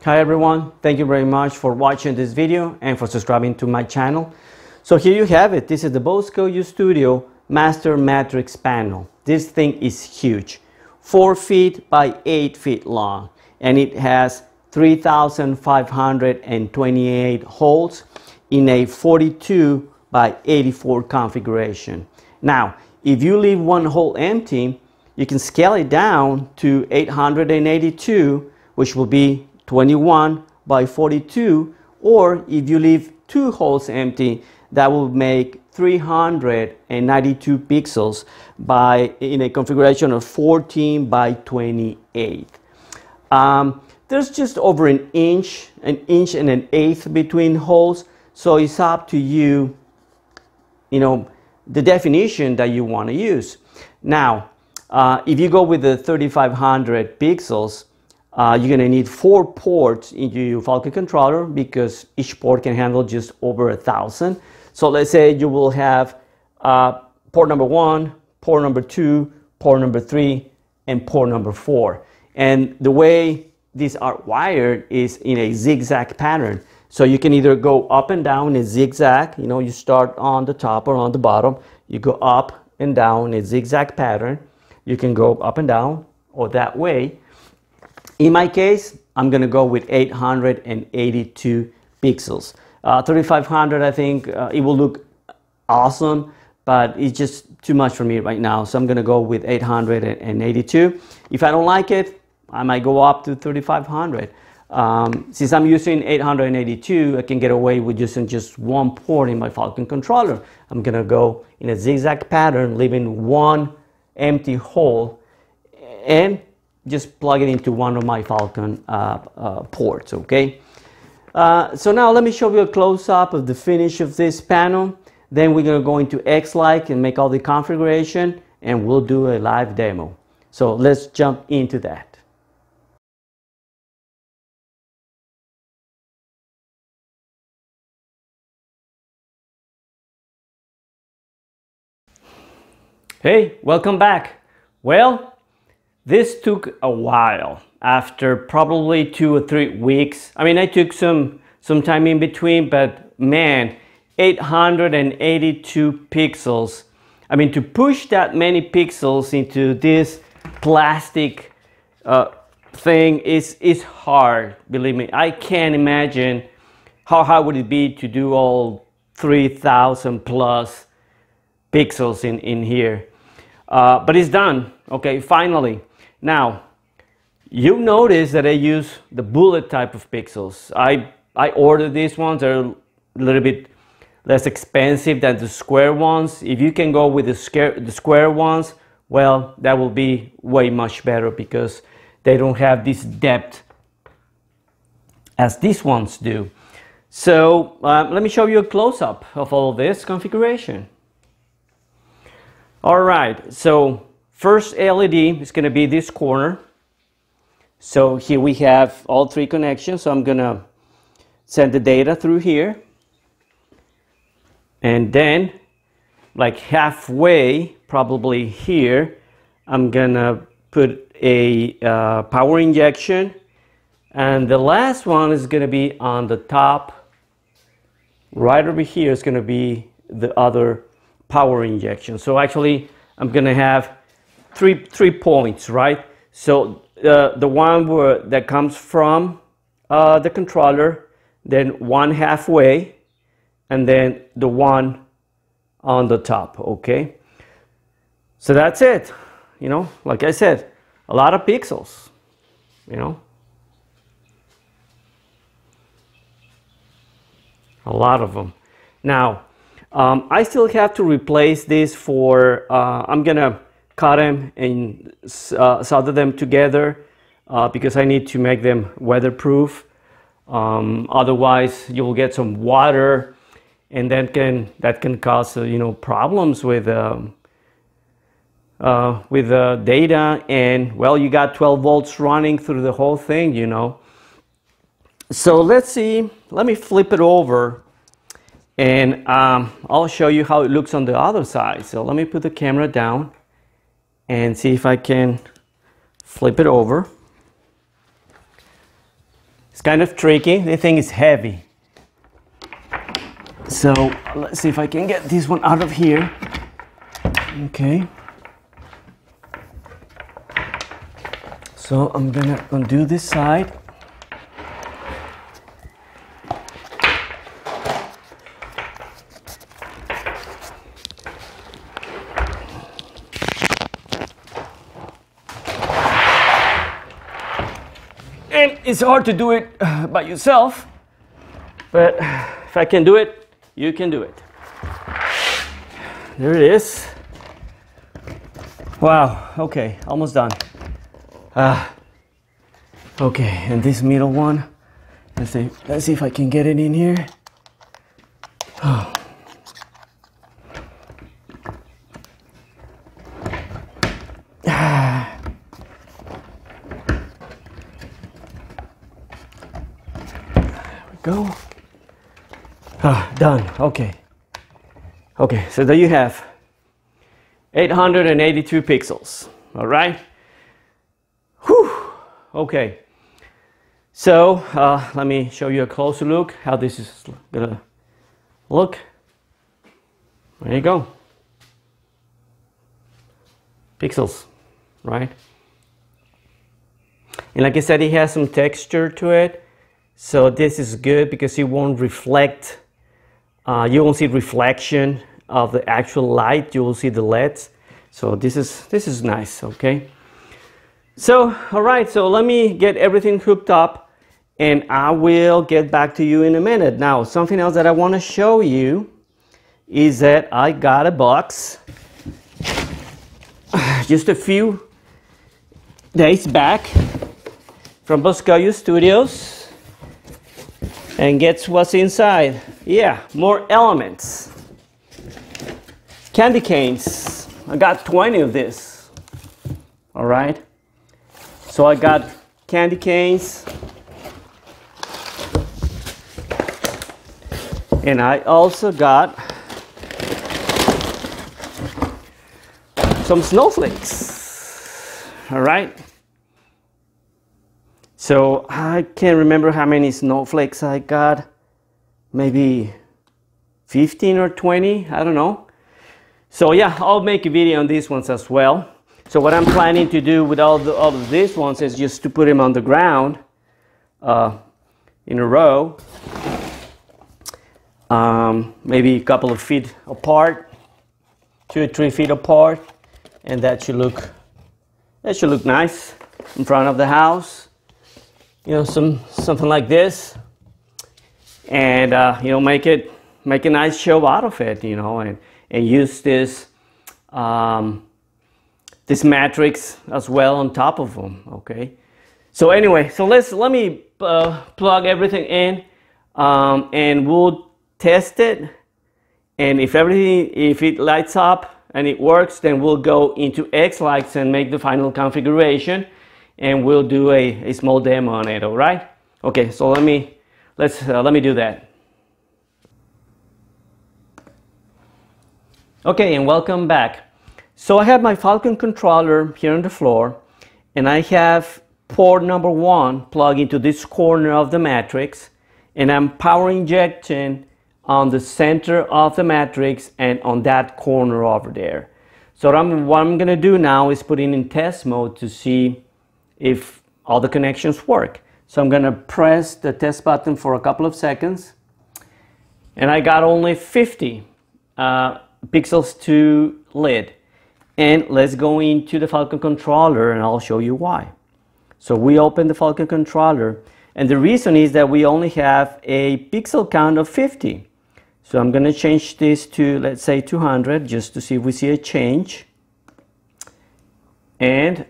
Hi everyone, thank you very much for watching this video and for subscribing to my channel. So here you have it. This is the Boscoyo Studio Master Matrix panel. This thing is huge, 4 feet by 8 feet long, and it has 3,528 holes in a 42 by 84 configuration. Now, if you leave one hole empty, you can scale it down to 882, which will be 21 by 42, or if you leave 2 holes empty, that will make 392 pixels in a configuration of 14 by 28. There's just over an inch and an eighth between holes, so it's up to you, the definition that you want to use. Now, if you go with the 3500 pixels, you're going to need 4 ports into your Falcon Controller because each port can handle just over 1,000. So let's say you will have port number 1, port number 2, port number 3, and port number 4. And the way these are wired is in a zigzag pattern. So you can either go up and down in zigzag, you start on the top or on the bottom, you go up and down in a zigzag pattern. You can go up and down or that way. In my case, I'm going to go with 882 pixels. 3500, I think it will look awesome, but it's just too much for me right now. So I'm going to go with 882. If I don't like it, I might go up to 3500. Since I'm using 882, I can get away with using just one port in my Falcon Controller. I'm going to go in a zigzag pattern, leaving one empty hole and just plug it into one of my Falcon ports, okay? So now let me show you a close-up of the finish of this panel. Then we're going to go into xLights and make all the configuration, and we'll do a live demo. So let's jump into that. Hey, welcome back. Well, this took a while. After probably 2 or 3 weeks, I took some time in between, but man, 882 pixels. To push that many pixels into this plastic thing is hard, believe me. I can't imagine how hard would it be to do all 3,000 plus pixels in here. But it's done, okay, finally. Now, you notice that I use the bullet type of pixels. I ordered these ones. They're a little bit less expensive than the square ones. If you can go with the square ones, well, that will be way much better because they don't have this depth as these ones do. So let me show you a close-up of all this configuration. All right, so first LED is going to be this corner. So here we have all 3 connections. So I'm going to send the data through here. And then, like halfway, probably here, I'm going to put a power injection. And the last one is going to be on the top. Right over here is going to be the other power injection. So actually I'm going to have three points, right? So the one that comes from the controller, then one halfway, and then the one on the top, okay? So that's it. Like I said, a lot of pixels, a lot of them. Now, I still have to replace this for, I'm gonna cut them and solder them together because I need to make them weatherproof. Otherwise, you will get some water, and that can cause problems with data. And well, you got 12 volts running through the whole thing, So let's see. Let me flip it over. And I'll show you how it looks on the other side. So let me put the camera down and see if I can flip it over. It's kind of tricky. The thing is heavy. So let's see if I can get this one out of here. Okay. So I'm gonna undo this side. And it's hard to do it by yourself, but if I can do it, you can do it. There it is. Wow, okay, almost done. Okay, and this middle one, let's see if I can get it in here. Oh. Go. Done. Okay. Okay, so there you have 882 pixels. All right. Whew. Okay. So let me show you a closer look how this is gonna look. There you go. Pixels, right? And like I said, it has some texture to it. So this is good because it won't reflect, you won't see reflection of the actual light, you will see the LEDs. So this is nice, okay? So, all right, so let me get everything hooked up and I will get back to you in a minute. Now, something else that I want to show you is that I got a box just a few days back from Boscoyo Studios. And guess what's inside? Yeah, more elements. Candy canes. I got 20 of this. All right. So I got candy canes. And I also got some snowflakes. All right. So I can't remember how many snowflakes I got, maybe 15 or 20, I don't know. So yeah, I'll make a video on these ones as well. So what I'm planning to do with all of these ones is just to put them on the ground in a row, maybe a couple of feet apart, 2 or 3 feet apart, and that should look nice in front of the house. You know, something like this, and you know, make a nice show out of it, you know, and use this this matrix as well on top of them. Okay, so anyway, so let me plug everything in, and we'll test it, and if it lights up and it works, then we'll go into xLights and make the final configuration. And we'll do a small demo on it, all right? Okay, so let me do that. Okay, and welcome back. So I have my Falcon controller here on the floor, and I have port number 1 plugged into this corner of the matrix, and I'm power injecting on the center of the matrix and on that corner over there. So what I'm gonna do now is put it in test mode to see if all the connections work. So I'm gonna press the test button for a couple of seconds, and I got only 50 pixels to LED. And let's go into the Falcon controller and I'll show you why. So we open the Falcon controller, and the reason is that we only have a pixel count of 50. So I'm gonna change this to, let's say, 200, just to see if we see a change. And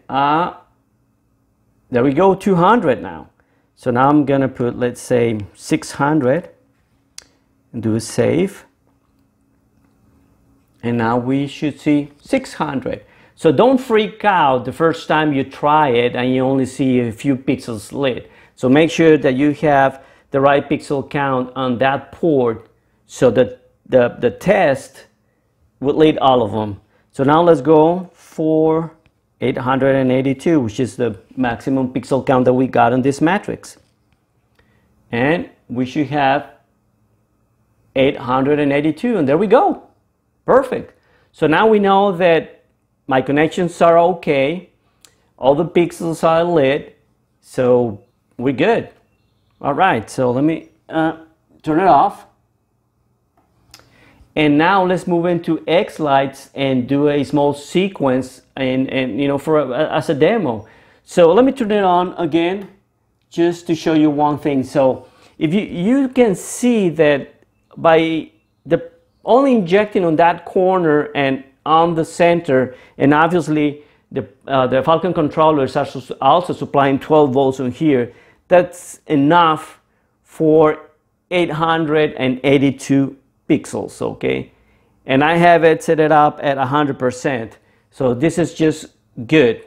there we go, 200 now. So now I'm gonna put, let's say, 600 and do a save. And now we should see 600. So don't freak out the first time you try it and you only see a few pixels lit. So make sure that you have the right pixel count on that port so that the test will lit all of them. So now let's go for 882, which is the maximum pixel count that we got in this matrix. and we should have 882, and there we go. Perfect. So now we know that my connections are okay, all the pixels are lit, so we're good. All right, so let me turn it off. And now let's move into xLights and do a small sequence and you know, as a demo. So let me turn it on again just to show you one thing. So if you can see that by the only injecting on that corner and on the center, and obviously the Falcon controllers are also supplying 12 volts on here, that's enough for 882 pixels, okay? And I have it set it up at 100%. So this is just good.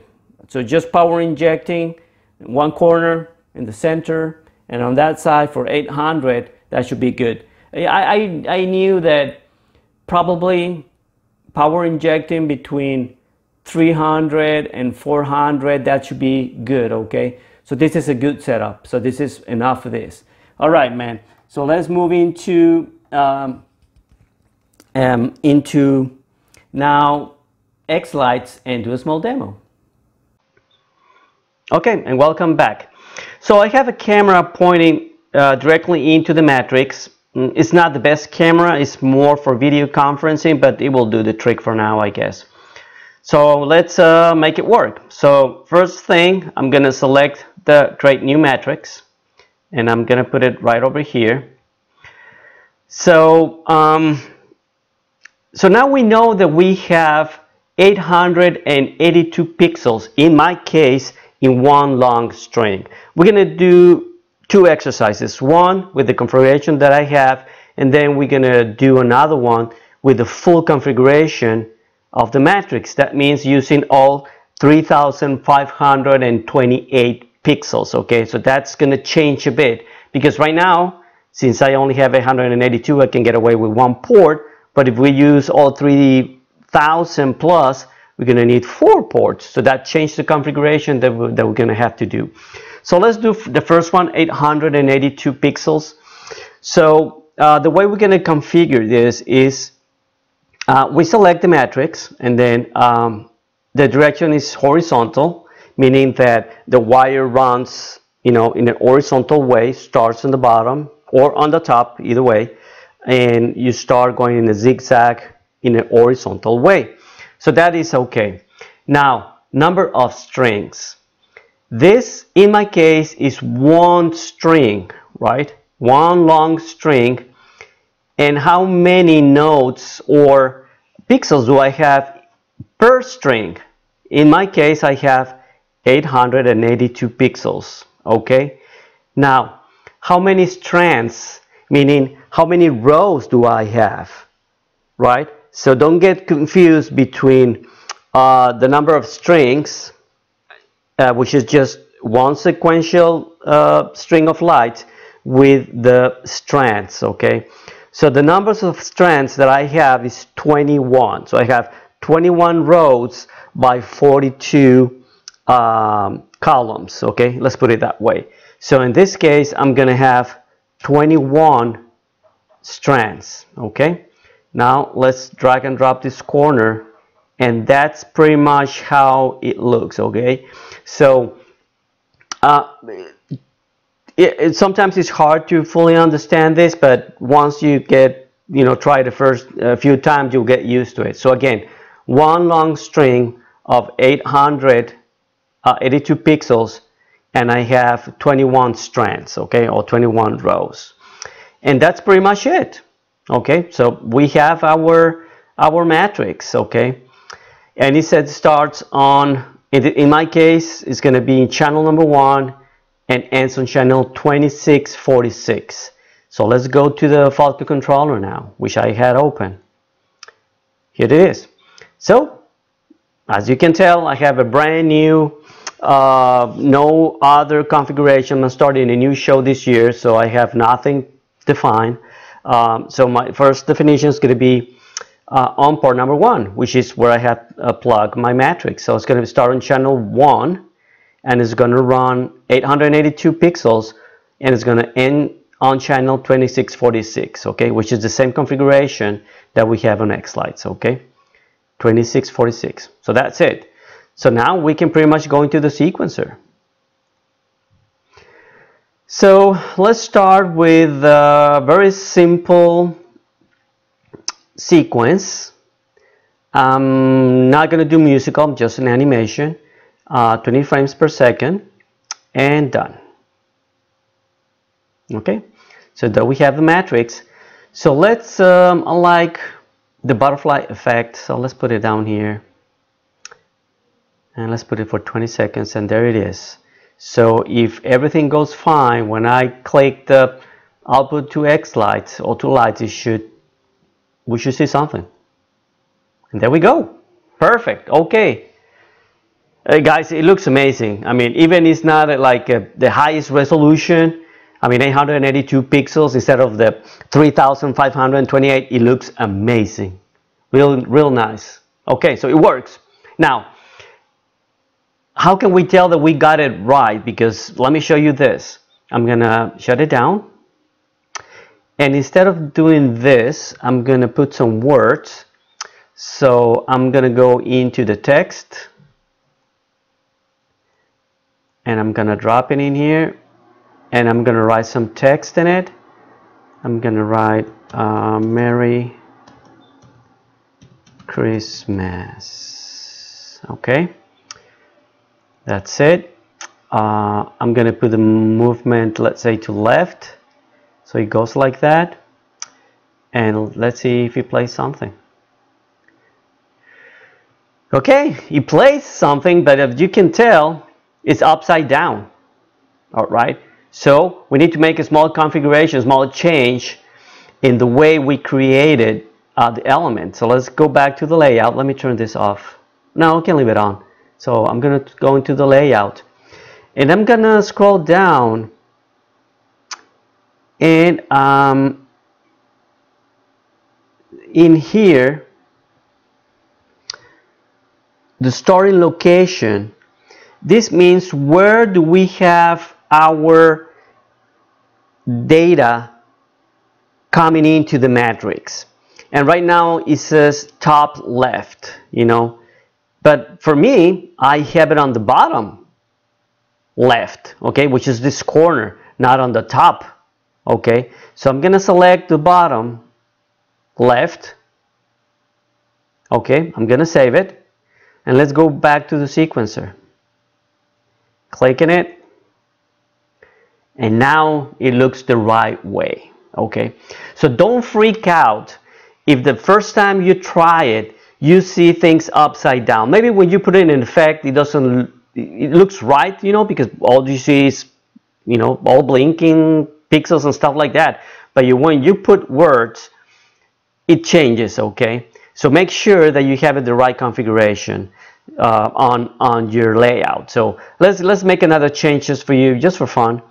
So just power injecting in one corner, in the center, and on that side for 800, that should be good. I knew that probably power injecting between 300 and 400, that should be good, okay? So this is a good setup. So this is enough of this. All right, man. So let's move into now xLights and do a small demo. Okay, and welcome back. So I have a camera pointing directly into the matrix. It's not the best camera, it's more for video conferencing, but it will do the trick for now, I guess. So let's make it work. So first thing, I'm gonna select the create new matrix, and I'm gonna put it right over here. So so now we know that we have 882 pixels, in my case, in one long string. We're gonna do two exercises, one with the configuration that I have, and then we're gonna do another one with the full configuration of the matrix. That means using all 3,528 pixels, okay? So that's gonna change a bit, because right now, since I only have 882, I can get away with one port, but if we use all 3,000 plus, we're gonna need 4 ports. So that changed the configuration that we're gonna have to do. So let's do the first one, 882 pixels. So the way we're gonna configure this is we select the matrix, and then the direction is horizontal, meaning that the wire runs, you know, in a horizontal way, starts on the bottom or on the top, either way, and you start going in a zigzag in a horizontal way. So that is okay. Now, number of strings. This, in my case, is one string, right? One long string. And how many nodes or pixels do I have per string? In my case, I have 882 pixels, okay? Now, how many strands, meaning how many rows do I have, right? So don't get confused between the number of strings, which is just one sequential string of light, with the strands, okay? So the numbers of strands that I have is 21. So I have 21 rows by 42 columns, okay? Let's put it that way. So in this case, I'm gonna have 21 strands, okay? Now let's drag and drop this corner, and that's pretty much how it looks, okay? So sometimes it's hard to fully understand this, but once you get, you know, try the first few times, you'll get used to it. So again, one long string of 882 pixels, and I have 21 strands, okay, or 21 rows. And that's pretty much it, okay? So we have our matrix, okay? And it said starts on, in my case, it's going to be in channel number 1 and ends on channel 2646. So let's go to the Falcon controller now, which I had open. Here it is. So, as you can tell, I have a brand new, no other configuration. I'm starting a new show this year, so I have nothing defined. So my first definition is going to be on port number 1, which is where I have plugged my matrix. So it's going to start on channel 1, and it's going to run 882 pixels and it's going to end on channel 2646, okay, which is the same configuration that we have on xLights, okay, 2646. So that's it. So now we can pretty much go into the sequencer. So let's start with a very simple sequence. I'm not going to do musical, just an animation, 20 frames per second, and done. Okay, so there we have the matrix. So let's like the butterfly effect, so let's put it down here, and let's put it for 20 seconds, and there it is. So if everything goes fine, when I click the output to xLights or to lights, we should see something. And there we go. Perfect. Okay. Guys, it looks amazing. I mean, even it's not like the highest resolution. I mean, 882 pixels instead of the 3528. It looks amazing. Real nice. Okay, so it works. Now, how can we tell that we got it right? Because let me show you this. I'm gonna shut it down, and instead of doing this, I'm gonna put some words. So I'm gonna go into the text, and I'm gonna drop it in here, and I'm gonna write some text in it. I'm gonna write Merry Christmas. Okay. That's it. I'm going to put the movement, let's say, to left. So it goes like that. And let's see if it plays something. Okay, it plays something, but as you can tell, it's upside down. All right. So we need to make a small configuration, small change in the way we created the element. So let's go back to the layout. Let me turn this off. No, I can leave it on. So I'm going to go into the layout, and I'm going to scroll down, and in here, the starting location, this means where do we have our data coming into the matrix. And right now it says top left, you know. But for me, I have it on the bottom left, okay, which is this corner, not on the top, okay. So I'm going to select the bottom left, okay. I'm going to save it, and let's go back to the sequencer. Clicking it, and now it looks the right way, okay. So don't freak out if the first time you try it, you see things upside down. Maybe when you put it in effect, it looks right, you know, because all you see is, you know, all blinking pixels and stuff like that. But when you put words, it changes, okay? So make sure that you have it the right configuration on your layout. So let's make another change just for you, just for fun.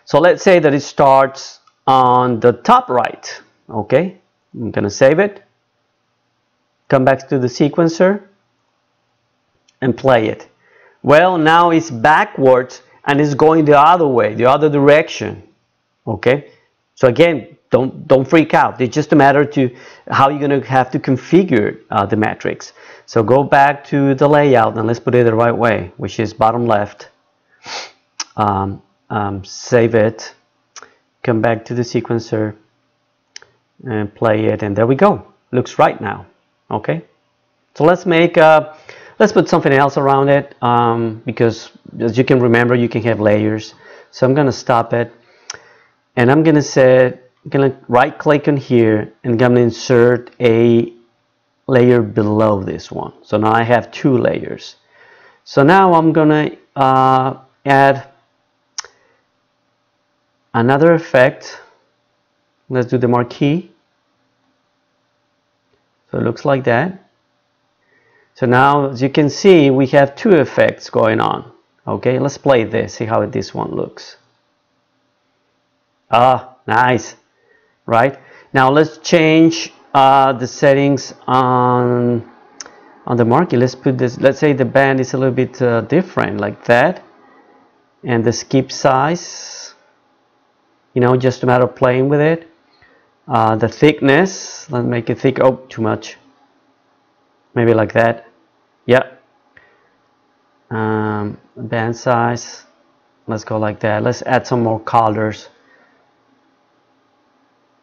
So let's say that it starts on the top right, okay? I'm gonna save it. Come back to the sequencer and play it. Well, now it's backwards and it's going the other way, the other direction. Okay, so again, don't freak out. It's just a matter to how you're going to have to configure the matrix. So go back to the layout, and let's put it the right way, which is bottom left. Save it. Come back to the sequencer and play it, and there we go. Looks right now. Okay, so let's put something else around it, because as you can remember, you can have layers. So I'm gonna stop it, and I'm gonna right click on here, and I'm gonna insert a layer below this one. So now I have two layers. So now I'm gonna add another effect. Let's do the marquee. So it looks like that. So now, as you can see, we have two effects going on. Okay, let's play this, see how this one looks. Ah, nice, right? Now let's change the settings on the marquee. Let's put this, let's say the band is a little bit different, like that. And the skip size, you know, just a matter of playing with it. The thickness, let's make it thick. Oh, too much. Maybe like that. Yeah. Band size, let's go like that. Let's add some more colors.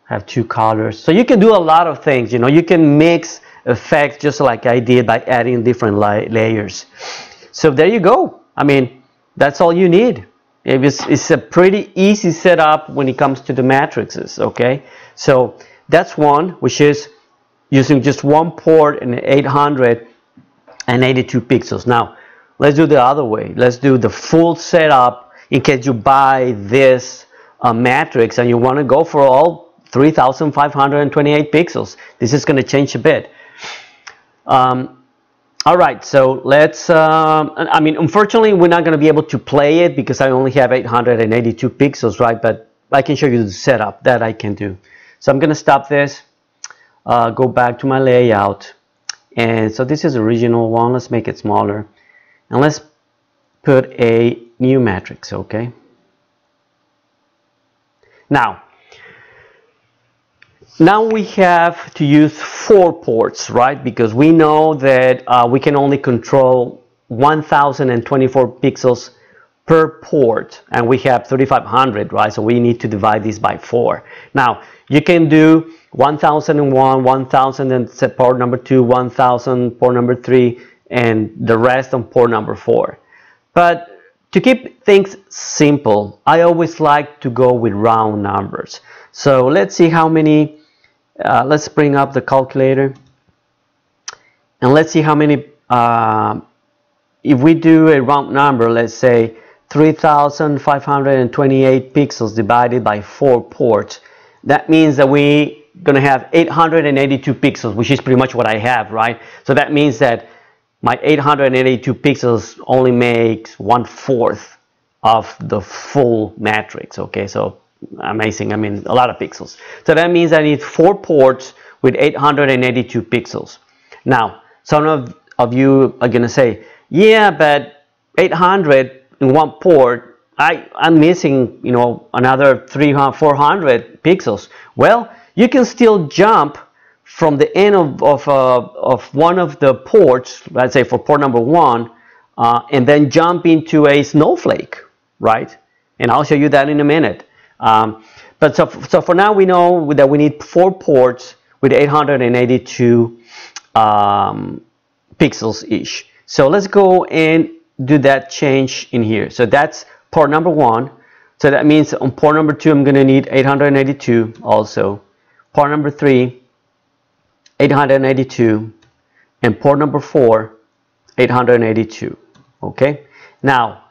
Have 2 colors, so you can do a lot of things. You know, you can mix effects just like I did by adding different layers. So there you go. I mean, that's all you need. It's a pretty easy setup when it comes to the matrices. Okay, so that's one, which is using just one port and 882 pixels. Now let's do the other way. Let's do the full setup in case you buy this matrix and you want to go for all 3,528 pixels. This is going to change a bit. All right, so let's, I mean, unfortunately, we're not going to be able to play it because I only have 882 pixels, right? But I can show you the setup that I can do. So I'm going to stop this, go back to my layout. And so this is the original one. Let's make it smaller. And let's put a new matrix, okay? Now we have to use 4 ports, right? Because we know that we can only control 1024 pixels per port, and we have 3500, right? So we need to divide this by 4. Now you can do 1001, 1000 and set port number 2, 1000 port number 3, and the rest on port number 4. But to keep things simple, I always like to go with round numbers. So let's see how many. Let's bring up the calculator and let's see how many, if we do a round number, let's say 3,528 pixels divided by 4 ports, that means that we're going to have 882 pixels, which is pretty much what I have, right? So that means that my 882 pixels only makes 1/4 of the full matrix, okay? So amazing. I mean, a lot of pixels. So that means I need 4 ports with 882 pixels. Now, some of you are going to say, yeah, but 800 in one port, I'm missing, you know, another 300, 400 pixels. Well, you can still jump from the end of one of the ports, let's say for port number 1, and then jump into a snowflake, right? And I'll show you that in a minute. But so for now we know that we need 4 ports with 882 pixels each. So let's go and do that change in here. So that's port number 1. So that means on port number 2 I'm going to need 882 also. Port number 3, 882, and port number 4, 882. Okay. Now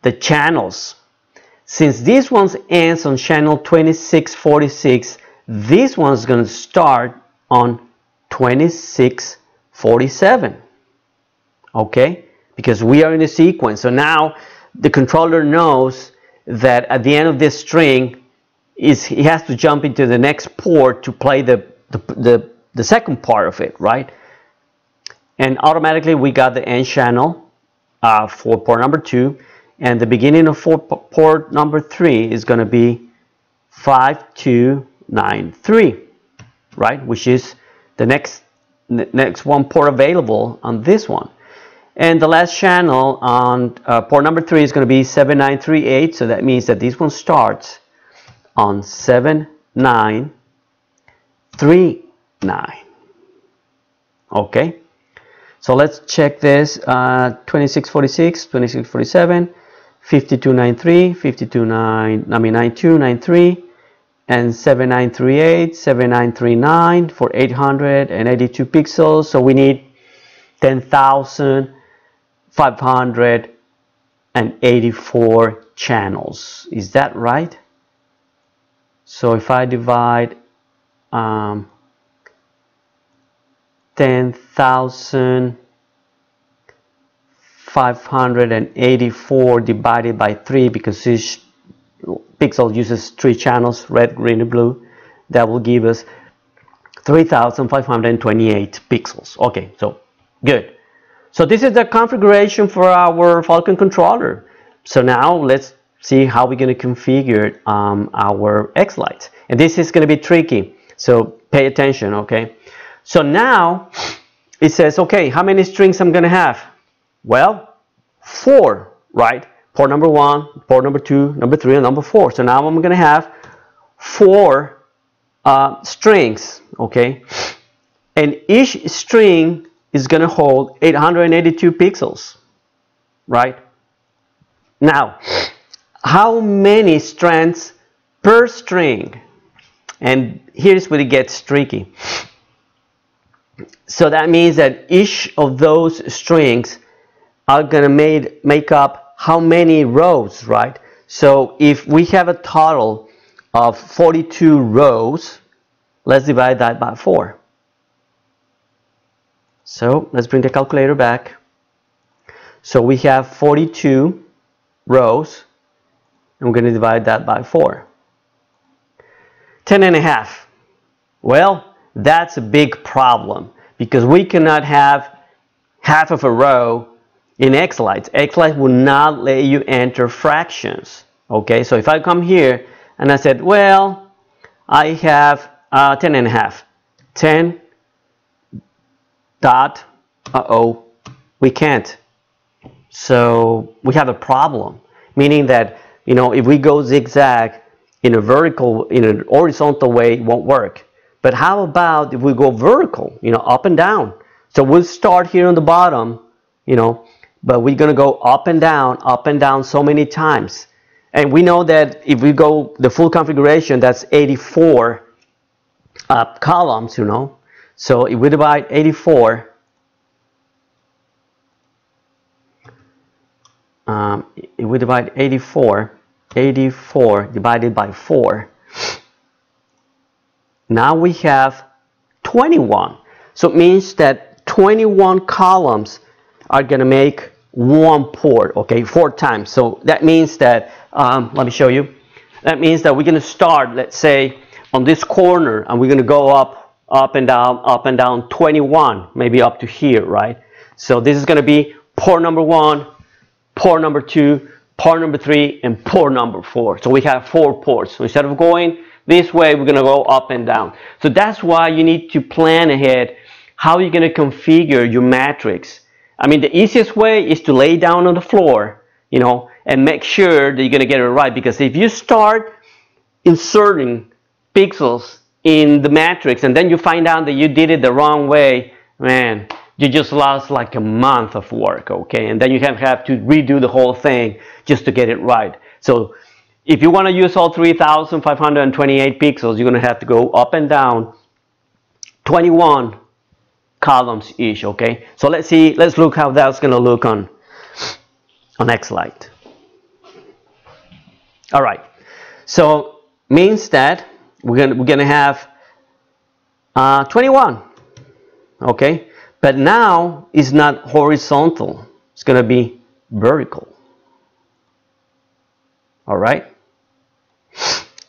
the channels. Since this one ends on channel 2646, this one's going to start on 2647. Okay? Because we are in a sequence. So now the controller knows that at the end of this string, he has to jump into the next port to play the second part of it, right? And automatically we got the end channel for port number 2. And the beginning of port number 3 is going to be 5293, right? Which is the next one port available on this one. And the last channel on port number 3 is going to be 7938. So that means that this one starts on 7939. Okay. So let's check this. 2646, 2647. 5293, 92, 93, and 7938, 7939 for 882 pixels. So we need 10,584 channels. Is that right? So if I divide 10,584 divided by 3, because each pixel uses 3 channels, red, green, and blue, that will give us 3,528 pixels. Okay, so good. So this is the configuration for our Falcon controller. So now let's see how we're going to configure our xLights. And this is going to be tricky, so pay attention, okay? So now it says, okay, how many strings I'm going to have? Well, 4, right? Port number 1, port number 2, number 3, and number 4. So now I'm going to have 4 strings, okay? And each string is going to hold 882 pixels, right? Now, how many strands per string? And here's where it gets tricky. So that means that each of those strings are going to make up how many rows, right? So if we have a total of 42 rows, let's divide that by 4. So let's bring the calculator back. So we have 42 rows, and we're going to divide that by 4. 10 and a half. Well, that's a big problem because we cannot have half of a row in xLights. xLights will not let you enter fractions. Okay, so if I come here and I said, well, I have 10 and a half. 10 dot, we can't. So we have a problem, meaning that, you know, if we go zigzag in a horizontal way, it won't work. But how about if we go vertical, you know, up and down? So we'll start here on the bottom, you know, but we're going to go up and down so many times. And we know that if we go the full configuration, that's 84 columns, you know. So if we divide 84, if we divide 84 divided by 4, now we have 21. So it means that 21 columns are going to make one port, okay, 4 times. So that means that, let me show you. That means that we're going to start, let's say, on this corner, and we're going to go up and down 21, maybe up to here, right? So this is going to be port number 1, port number 2, port number 3, and port number 4. So we have 4 ports. So instead of going this way, we're going to go up and down. So that's why you need to plan ahead how you're going to configure your matrix. I mean, the easiest way is to lay down on the floor, you know, and make sure that you're going to get it right. Because if you start inserting pixels in the matrix and then you find out that you did it the wrong way, man, you just lost like a month of work, okay? And then you have to redo the whole thing just to get it right. So if you want to use all 3,528 pixels, you're going to have to go up and down 21 columns each, okay? So let's look how that's going to look on xLight. All right, so means that we're gonna have 21, okay? But now it's not horizontal, it's gonna be vertical. All right,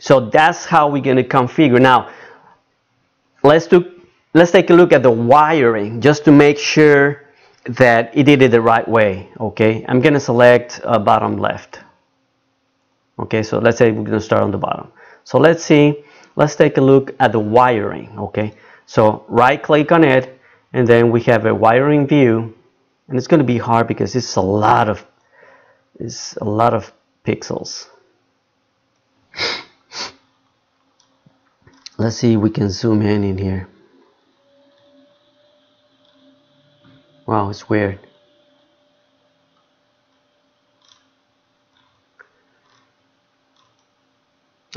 so that's how we're gonna configure. Now let's take a look at the wiring just to make sure that it did it the right way, okay? I'm gonna select bottom left. Okay, so let's say we're gonna start on the bottom. So let's take a look at the wiring, okay? So right click on it, and then we have a wiring view, and it's gonna be hard because it's a lot of pixels. Let's see if we can zoom in here. Wow, it's weird.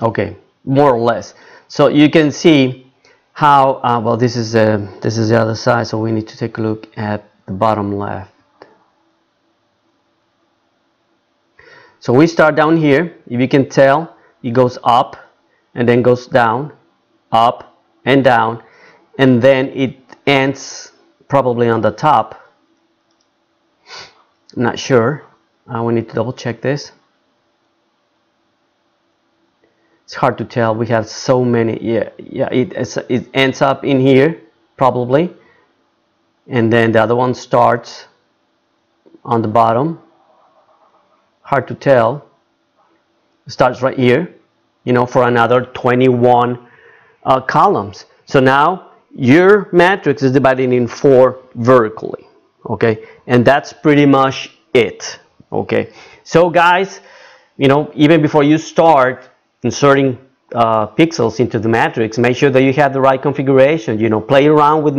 Okay, more or less. So you can see how well this is the other side. So we need to take a look at the bottom left. So we start down here. If you can tell, it goes up and then goes down, up and down, and then it ends probably on the top. I'm not sure. We need to double check this. It's hard to tell. We have so many. Yeah. It ends up in here probably, and then the other one starts on the bottom. Hard to tell. starts right here, you know, for another 21 columns. So now your matrix is divided in 4 vertically, okay, and that's pretty much it. Okay, so guys, you know, even before you start inserting pixels into the matrix, make sure that you have the right configuration. You know, play around with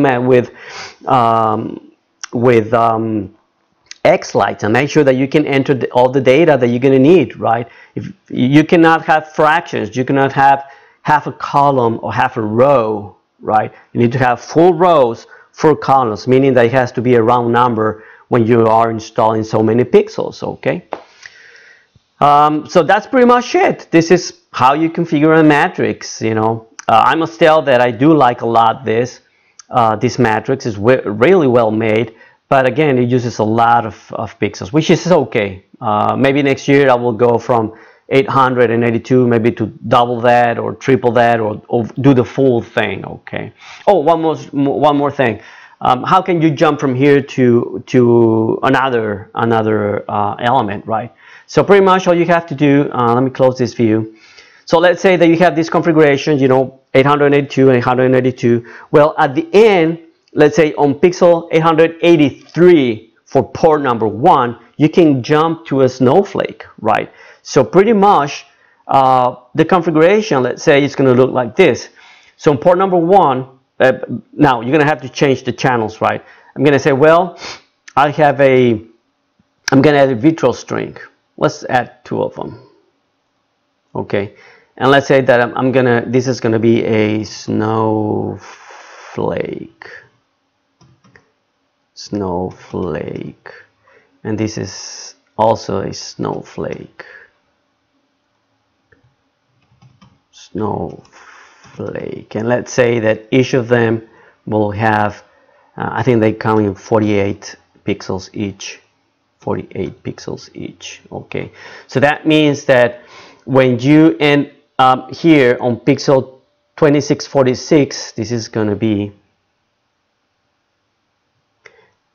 xLights and make sure that you can enter all the data that you're going to need, right? If you cannot have fractions, you cannot have half a column or half a row, right? You need to have full rows, full columns, meaning that it has to be a round number when you are installing so many pixels, okay? So that's pretty much it. This is how you configure a matrix, you know. I must tell that I do like a lot this matrix is really well made. But again, it uses a lot of pixels, which is okay. Maybe next year I will go from 882 maybe to double that or triple that or do the full thing, okay? Oh, one more thing. How can you jump from here to another element, right? So pretty much all you have to do, let me close this view. So let's say that you have this configuration, you know, 882 and 882. Well, at the end, let's say on pixel 883 for port number 1, you can jump to a snowflake, right? So pretty much the configuration, let's say it's going to look like this. So on port number 1, now you're going to have to change the channels, right? I'm going to say, well, I'm going to add a virtual string. Let's add 2 of them. Okay. And let's say that this is going to be a snowflake. And this is also a snowflake, and let's say that each of them will have I think they come in 48 pixels each. Okay, so that means that when you end up here on pixel 2646, this is going to be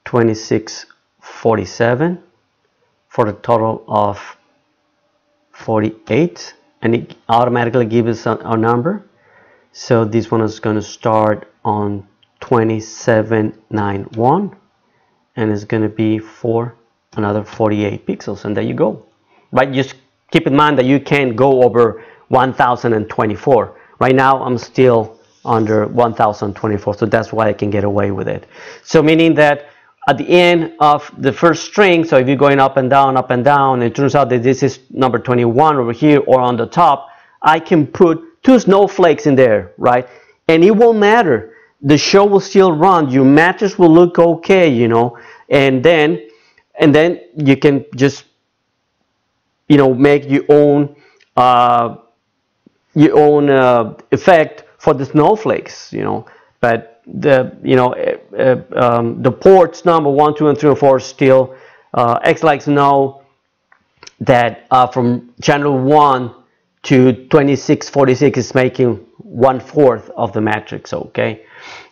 2647 for a total of 48, and it automatically gives us a number. So this one is going to start on 2791 and it's going to be for another 48 pixels, and there you go. But just keep in mind that you can't go over 1024. Right now I'm still under 1024, so that's why I can get away with it. So meaning that at the end of the first string, so if you're going up and down, it turns out that this is number 21 over here or on the top, I can put 2 snowflakes in there, right? And it won't matter. The show will still run. Your matrix will look okay, you know, and then you can just, you know, make your own effect for the snowflakes, you know. But the ports number 1, 2, and 3, and 4 still xLights know that from channel 1 to 2646 is making 1/4 of the matrix, okay,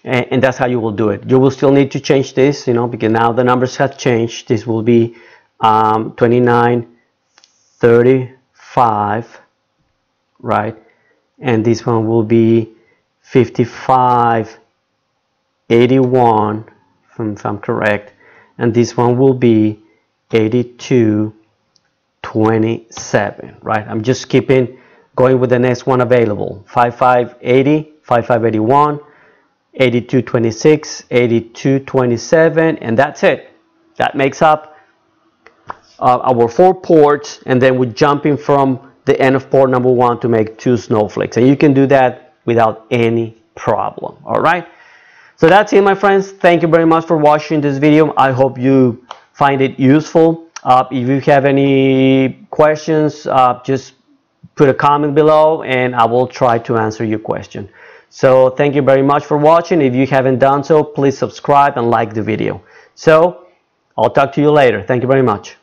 and that's how you will do it. You will still need to change this, you know, because now the numbers have changed. This will be 2935, right, and this one will be 5581, if I'm correct, and this one will be 8227, right? I'm just going with the next one available: 5580, 5581, 8226, 8227, and that's it. That makes up our 4 ports, and then we're jumping from the end of port number 1 to make 2 snowflakes, and you can do that without any problem. All right, so that's it, my friends. Thank you very much for watching this video. I hope you find it useful. If you have any questions, just put a comment below and I will try to answer your question. So thank you very much for watching. If you haven't done so, please subscribe and like the video. So I'll talk to you later. Thank you very much.